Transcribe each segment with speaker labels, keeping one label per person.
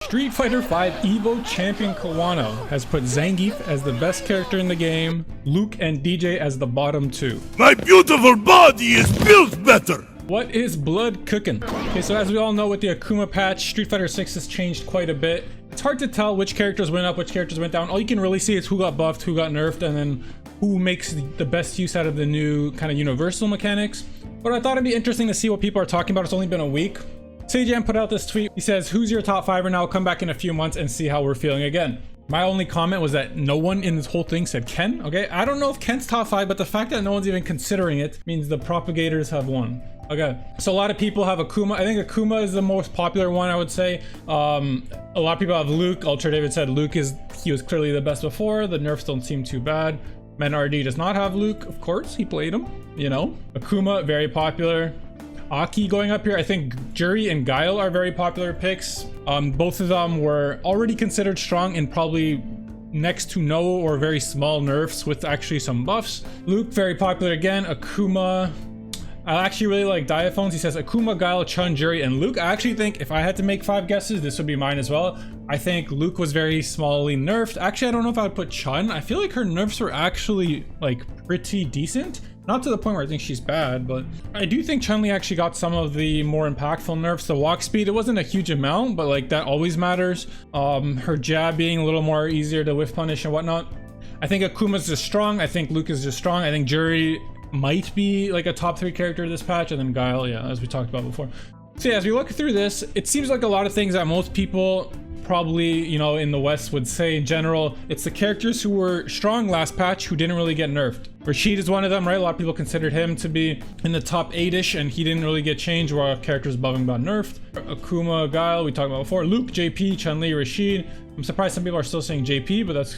Speaker 1: Street Fighter V Evo champion Kawano has put Zangief as the best character in the game, Luke and DJ as the bottom two.
Speaker 2: My beautiful body is built better!
Speaker 1: What is blood cooking? Okay, so as we all know, with the Akuma patch, Street Fighter 6 has changed quite a bit. It's hard to tell which characters went up, which characters went down. All you can really see is who got buffed, who got nerfed, and then who makes the best use out of the new kind of universal mechanics. But I thought it'd be interesting to see what people are talking about. It's only been a week. Seijan put out this tweet. He says, "Who's your top five? And I'll come back in a few months and see how we're feeling again." My only comment was that no one in this whole thing said Ken. Okay, I don't know if Ken's top five, but the fact that no one's even considering it means the propagators have won. Okay, so a lot of people have Akuma. I think Akuma is the most popular one, I would say. A lot of people have Luke. Ultra David said Luke he was clearly the best before. The nerfs don't seem too bad. Men RD does not have Luke, of course. He played him, you know. Akuma, very popular. Aki going up here. I think Juri and Guile are very popular picks. Both of them were already considered strong and probably next to no or very small nerfs with actually some buffs. Luke, very popular again. Akuma. I actually really like Diaphones. He says Akuma, Guile, Chun, Juri, and Luke. I actually think if I had to make 5 guesses, this would be mine as well. I think Luke was very smallly nerfed. Actually, I don't know if I would put Chun. I feel like her nerfs were actually like pretty decent. Not to the point where I think she's bad, but I do think Chun-Li actually got some of the more impactful nerfs. The walk speed, it wasn't a huge amount, but like that always matters. Her jab being a little more easier to whiff punish and whatnot. I think Akuma's just strong. I think Luke is just strong. I think Juri might be like a top 3 character this patch, and then Guile, yeah, as we talked about before. So yeah, as we look through this, it seems like a lot of things that most people probably, you know, in the West would say in general, it's the characters who were strong last patch who didn't really get nerfed. Rashid is one of them, right? A lot of people considered him to be in the top 8-ish, and he didn't really get changed while characters above him got nerfed. Akuma, Guile, we talked about before. Luke, JP, Chun-Li, Rashid. I'm surprised some people are still saying JP, but that's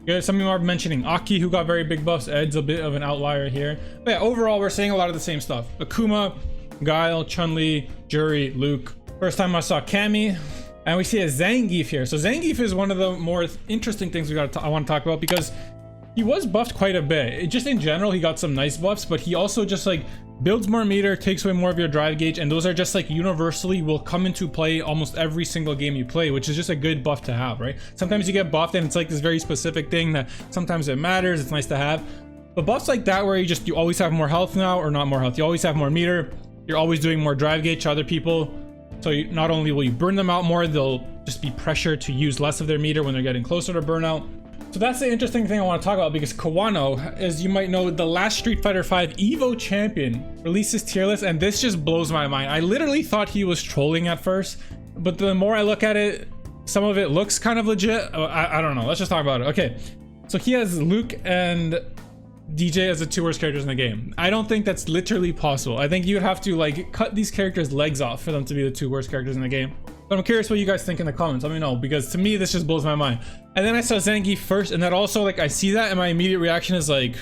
Speaker 1: good. Some people are mentioning Aki, who got very big buffs. Ed's a bit of an outlier here. But yeah, overall, we're saying a lot of the same stuff. Akuma, Guile, Chun-Li, Juri, Luke. First time I saw Cammy. And we see a Zangief here. So Zangief is one of the more interesting things I want to talk about, because he was buffed quite a bit. Just in general, he got some nice buffs, but he also just like builds more meter, takes away more of your drive gauge, and those are just like universally will come into play almost every single game you play, which is just a good buff to have, right? Sometimes you get buffed and it's like this very specific thing that sometimes it matters, it's nice to have. But buffs like that where you always have more health now, or not more health, you always have more meter, you're always doing more drive gauge to other people. So not only will you burn them out more, they'll just be pressured to use less of their meter when they're getting closer to burnout. So that's the interesting thing I want to talk about, because Kawano, as you might know, the last Street Fighter V Evo champion releases tier list, and this just blows my mind. I literally thought he was trolling at first, but the more I look at it, some of it looks kind of legit. I don't know. Let's just talk about it. Okay, so he has Luke and DJ as the 2 worst characters in the game. I don't think that's literally possible. I think you'd have to like cut these characters' legs off for them to be the 2 worst characters in the game. But I'm curious what you guys think in the comments. Let me know, because to me this just blows my mind. And then I saw Zangief first, and that also, like, I see that and my immediate reaction is like,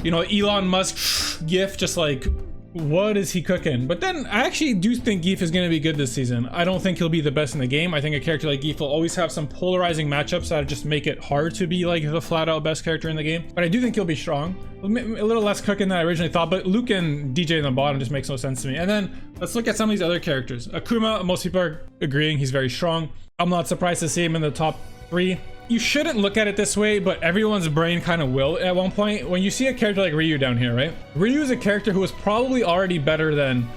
Speaker 1: you know, Elon Musk gif, just like, what is he cooking? But then I actually do think Gief is going to be good this season. I don't think he'll be the best in the game. I think a character like Gief will always have some polarizing matchups that just make it hard to be like the flat out best character in the game. But I do think he'll be strong. A little less cooking than I originally thought, but Luke and DJ in the bottom just makes no sense to me. And then let's look at some of these other characters. Akuma, most people are agreeing he's very strong. I'm not surprised to see him in the top 3. You shouldn't look at it this way, but everyone's brain kind of will at one point. When you see a character like Ryu down here, right? Ryu is a character who was probably already better than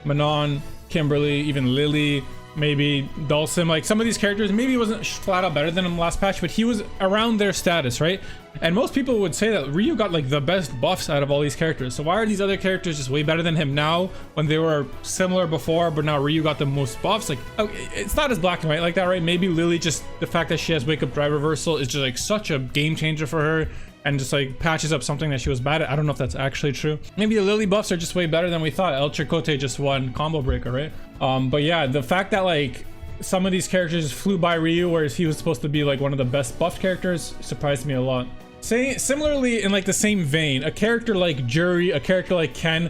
Speaker 1: Manon, Kimberly, even Lily, maybe Dhalsim. Like some of these characters, maybe he wasn't flat out better than him last patch, but he was around their status, right? And most people would say that Ryu got like the best buffs out of all these characters. So why are these other characters just way better than him now when they were similar before, but now Ryu got the most buffs? Like, it's not as black and white like that, right? Maybe Lily, just the fact that she has wake up drive reversal is just like such a game changer for her, and just like patches up something that she was bad at. I don't know if that's actually true. Maybe the Lily buffs are just way better than we thought. El Chicote just won combo breaker, right? But yeah, the fact that like some of these characters flew by Ryu, whereas he was supposed to be like one of the best buffed characters, surprised me a lot. Similarly, in like the same vein, a character like Juri, a character like Ken,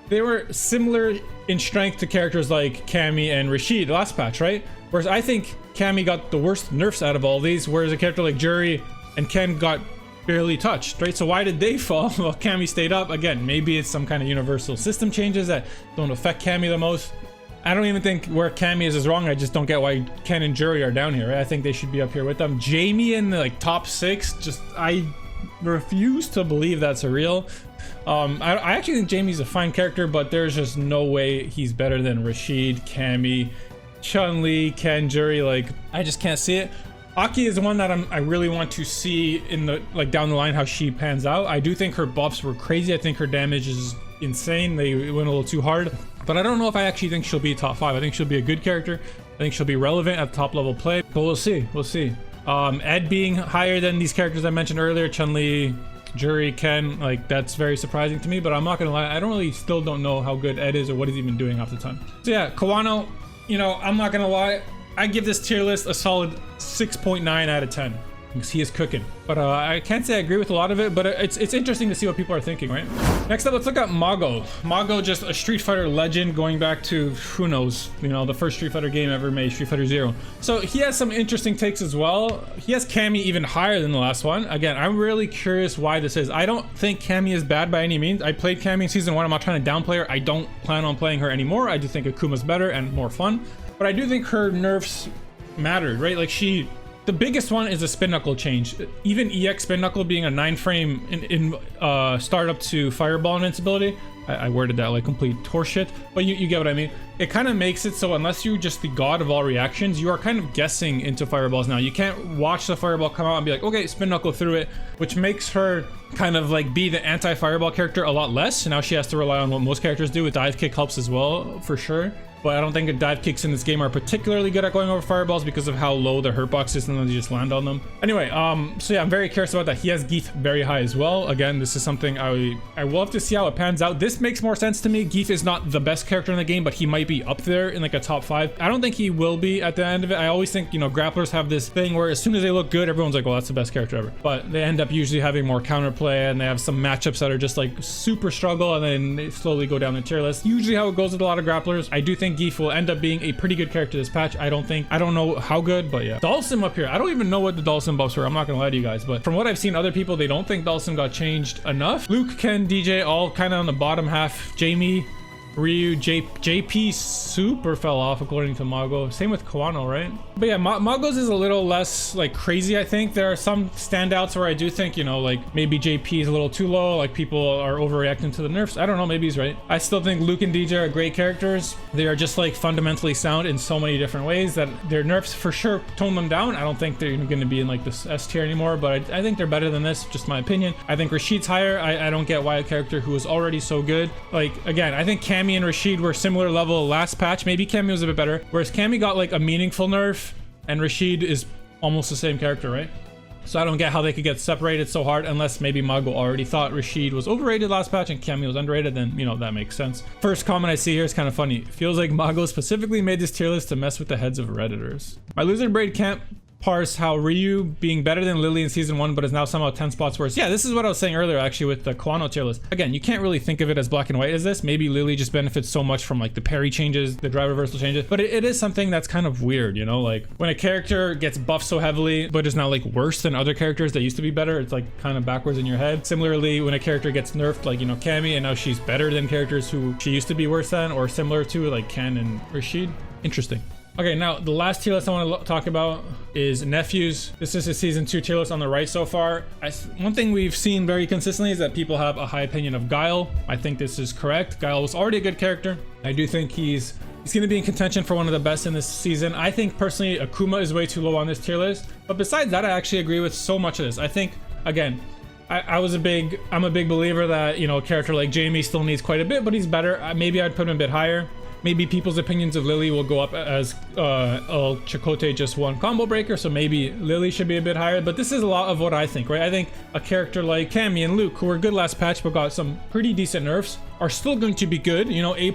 Speaker 1: they were similar in strength to characters like Cammy and Rashid last patch, right? Whereas I think Cammy got the worst nerfs out of all these, whereas a character like Juri and Ken got barely touched, right? So why did they fall while Cammy stayed up? Again, maybe it's some kind of universal system changes that don't affect Cammy the most. I don't even think where Cammy is wrong. I just don't get why Ken and Juri are down here, right? I think they should be up here with them. Jamie in the like top 6, just I refuse to believe that's a real. I actually think Jamie's a fine character, but there's just no way he's better than Rashid, Cammy, Chun-Li, Ken, Juri. Like, I just can't see it. Aki is the one that I really want to see in the like down the line how she pans out. I do think her buffs were crazy. I think her damage is insane. They went a little too hard, but I don't know if I actually think she'll be top 5. I think she'll be a good character. I think she'll be relevant at top level play, but we'll see. We'll see. Ed being higher than these characters I mentioned earlier, Chun-Li, Juri, Ken, like that's very surprising to me, but I'm not gonna lie, I still don't know how good Ed is or what he's even doing half the time. So yeah, Kawano, you know, I'm not gonna lie, I give this tier list a solid 6.9 out of 10 because he is cooking. But I can't say I agree with a lot of it, but it's interesting to see what people are thinking, right? Next up, let's look at Mago. Mago, just a Street Fighter legend going back to, who knows, you know, the first Street Fighter game ever made, Street Fighter Zero. So he has some interesting takes as well. He has Cammy even higher than the last one. Again, I'm really curious why this is. I don't think Cammy is bad by any means. I played Cammy in season 1. I'm not trying to downplay her. I don't plan on playing her anymore. I do think Akuma's better and more fun. But I do think her nerfs mattered, right? Like the biggest one is a spin knuckle change. Even EX spin knuckle being a 9-frame in startup to fireball invincibility. I worded that like complete horseshit, but you get what I mean. It kind of makes it so unless you're just the god of all reactions, you are kind of guessing into fireballs now. You can't watch the fireball come out and be like, okay, spin knuckle through it, which makes her kind of like be the anti-fireball character a lot less. Now she has to rely on what most characters do. With dive kick helps as well, for sure. But I don't think the dive kicks in this game are particularly good at going over fireballs because of how low the hurt box is and then you just land on them. Anyway, so yeah, I'm very curious about that. He has Geef very high as well. Again, this is something I will have to see how it pans out. This makes more sense to me. Geef is not the best character in the game, but he might be up there in like a top 5. I don't think he will be at the end of it. I always think, you know, grapplers have this thing where as soon as they look good, everyone's like, well, that's the best character ever. But they end up usually having more counterplay and they have some matchups that are just like super struggle and then they slowly go down the tier list. Usually how it goes with a lot of grapplers. I do think Geef will end up being a pretty good character this patch. I don't know how good, but yeah. Dhalsim up here. I don't even know what the Dhalsim buffs were. I'm not gonna lie to you guys, but from what I've seen other people, they don't think Dhalsim got changed enough. Luke, Ken, DJ, all kind of on the bottom half. Jamie, Ryu, JP super fell off according to Mago. Same with Kawano, right? But yeah, Mago's is a little less like crazy, I think. There are some standouts where I do think, you know, like maybe JP is a little too low, like people are overreacting to the nerfs. I don't know, maybe he's right. I still think Luke and DJ are great characters. They are just like fundamentally sound in so many different ways that their nerfs for sure tone them down. I don't think they're going to be in like this S tier anymore, but I think they're better than this, just my opinion. I think Rashid's higher. I don't get why a character who is already so good. Like, again, I think Cammy and Rashid were similar level last patch. Maybe Cammy was a bit better, whereas Cammy got like a meaningful nerf and Rashid is almost the same character, right? So I don't get how they could get separated so hard unless maybe Mago already thought Rashid was overrated last patch and Cammy was underrated, then, you know, that makes sense. First comment I see here is kind of funny. Feels like Mago specifically made this tier list to mess with the heads of Redditors. My loser braid can't parse how Ryu being better than Lily in season 1 but is now somehow 10 spots worse. Yeah, this is what I was saying earlier actually with the Kawano tier list. Again, you can't really think of it as black and white as this. Maybe Lily just benefits so much from like the parry changes, the drive reversal changes, but it is something that's kind of weird, you know, like when a character gets buffed so heavily but is now like worse than other characters that used to be better, it's like kind of backwards in your head. Similarly, when a character gets nerfed, like, you know, Cammy, and now she's better than characters who she used to be worse than or similar to, like Ken and Rashid. Interesting. Okay, now the last tier list I want to talk about is Nephews. This is a season 2 tier list on the right so far. One thing we've seen very consistently is that people have a high opinion of Guile. I think this is correct. Guile was already a good character. I do think he's going to be in contention for one of the best in this season. I think personally Akuma is way too low on this tier list. But besides that, I actually agree with so much of this. I think, again, I'm a big believer that, you know, a character like Jamie still needs quite a bit, but he's better. Maybe I'd put him a bit higher. Maybe people's opinions of Lily will go up as El Chicote just one combo breaker, so maybe Lily should be a bit higher, but this is a lot of what I think, right? I think a character like Cammy and Luke, who were good last patch but got some pretty decent nerfs, are still going to be good, you know, A+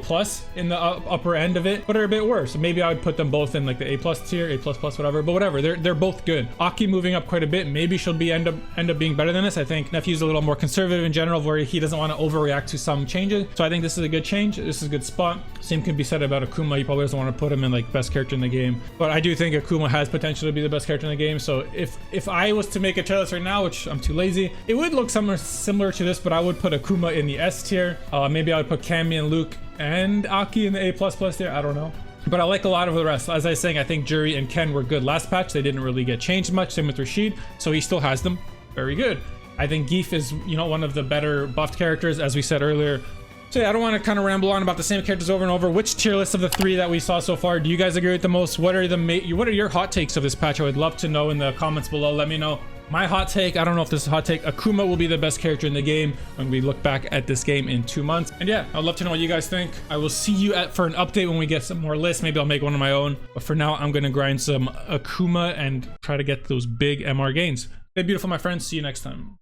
Speaker 1: in the upper end of it, but are a bit worse. So maybe I would put them both in like the A+ tier, A++, whatever, but whatever. They're both good. Aki moving up quite a bit. Maybe she'll be end up being better than this. I think Nephew's a little more conservative in general, where he doesn't want to overreact to some changes. So I think this is a good change. This is a good spot. Same can be said about Akuma. He probably doesn't want to put him in like best character in the game, but I do think Akuma has potential to be the best character in the game. So if I was to make a tier list right now, which I'm too lazy, it would look somewhere similar to this, but I would put Akuma in the S tier. Maybe I would put Cammy and Luke and Aki in the A++ there. I don't know. But I like a lot of the rest. As I was saying, I think Juri and Ken were good last patch. They didn't really get changed much. Same with Rashid. So he still has them. Very good. I think Geef is, you know, one of the better buffed characters, as we said earlier. So yeah, I don't want to kind of ramble on about the same characters over and over. Which tier list of the 3 that we saw so far do you guys agree with the most? What are your hot takes of this patch? I would love to know in the comments below. Let me know. My hot take, I don't know if this is a hot take, Akuma will be the best character in the game when we look back at this game in 2 months. And yeah, I'd love to know what you guys think. I will see you for an update when we get some more lists. Maybe I'll make one of my own. But for now, I'm going to grind some Akuma and try to get those big MR gains. Stay beautiful, my friends. See you next time.